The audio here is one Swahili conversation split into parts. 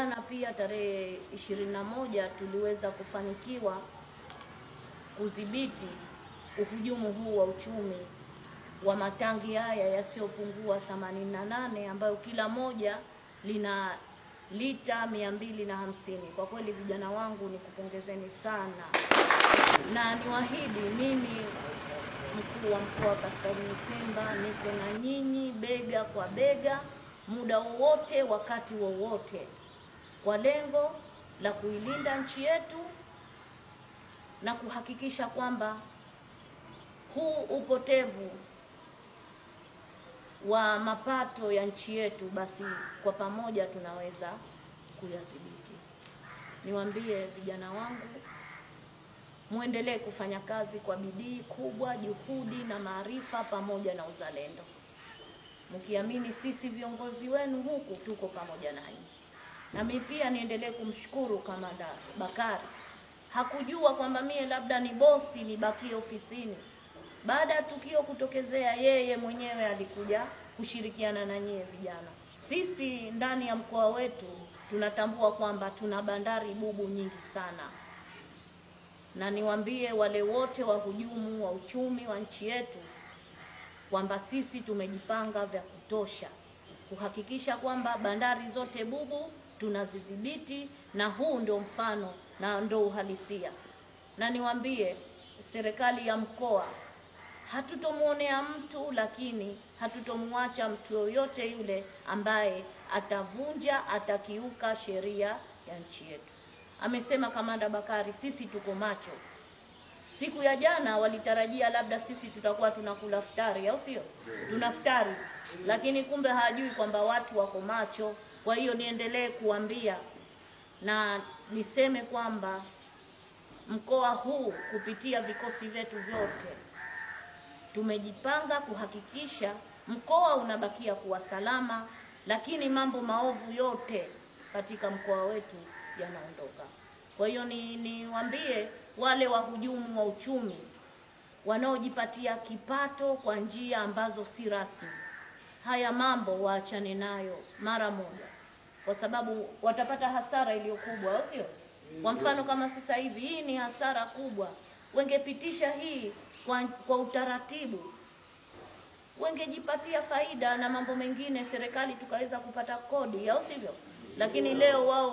jana pia tarehe 21 tuliweza kufanikiwa kudhibiti uhujumu huu wa uchumi wa matangi haya yasiyopungua 88 ambayo kila moja lina lita 250. Kwa kweli vijana wangu nikupongezeni sana, na niwaahidi mimi mkuu wa mkoa wa Kaskazini Pemba niko na nyinyi bega kwa bega muda wowote, wakati wowote, kwa lengo la kuilinda nchi yetu na kuhakikisha kwamba huu upotevu wa mapato ya nchi yetu basi kwa pamoja tunaweza kuyadhibiti. Niwaambie vijana wangu, muendelee kufanya kazi kwa bidii kubwa, juhudi na maarifa pamoja na uzalendo, mkiamini sisi viongozi wenu huku tuko pamoja nanyi. Na mimi pia niendelee kumshukuru Kamanda Bakari. Hakujua kwamba mie labda ni bosi nibakie ofisini. Baada ya tukio kutokezea, yeye mwenyewe alikuja kushirikiana na nyie vijana. Sisi ndani ya mkoa wetu tunatambua kwamba tuna bandari bubu nyingi sana, na niwaambie wale wote wahujumu wa uchumi wa nchi yetu kwamba sisi tumejipanga vya kutosha kuhakikisha kwamba bandari zote bubu tunazidhibiti, na huu ndio mfano na ndio uhalisia. Na niwaambie serikali ya mkoa, hatutomuonea mtu, lakini hatutomwacha mtu yoyote yule ambaye atavunja, atakiuka sheria ya nchi yetu. Amesema Kamanda Bakari, sisi tuko macho. Siku ya jana walitarajia labda sisi tutakuwa tunakula futari, au sio? Tunafutari, lakini kumbe hajui kwamba watu wako macho. Kwa hiyo niendelee kuambia na niseme kwamba mkoa huu kupitia vikosi vyetu vyote tumejipanga kuhakikisha mkoa unabakia kuwa salama, lakini mambo maovu yote katika mkoa wetu yanaondoka. Kwa hiyo niwaambie wale wahujumu wa uchumi wanaojipatia kipato kwa njia ambazo si rasmi, haya mambo waachane nayo mara moja, kwa sababu watapata hasara iliyo kubwa, au sio? Kwa mfano kama sasa hivi hii ni hasara kubwa, wengepitisha hii kwa utaratibu, wengejipatia faida na mambo mengine, serikali tukaweza kupata kodi, au sivyo? Lakini leo wao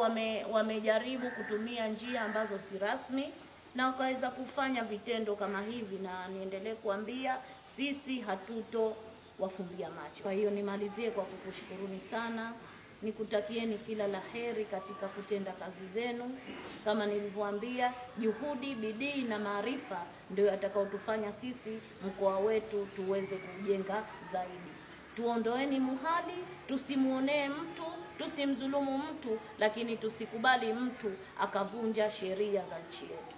wamejaribu kutumia njia ambazo si rasmi na wakaweza kufanya vitendo kama hivi, na niendelee kuambia sisi hatuto wafumbia macho. Kwa hiyo nimalizie kwa kukushukuruni sana, nikutakieni kila la heri katika kutenda kazi zenu. Kama nilivyoambia, juhudi, bidii na maarifa ndio yatakaotufanya sisi mkoa wetu tuweze kujenga zaidi. Tuondoeni muhali, tusimuonee mtu, tusimdhulumu mtu, lakini tusikubali mtu akavunja sheria za nchi yetu.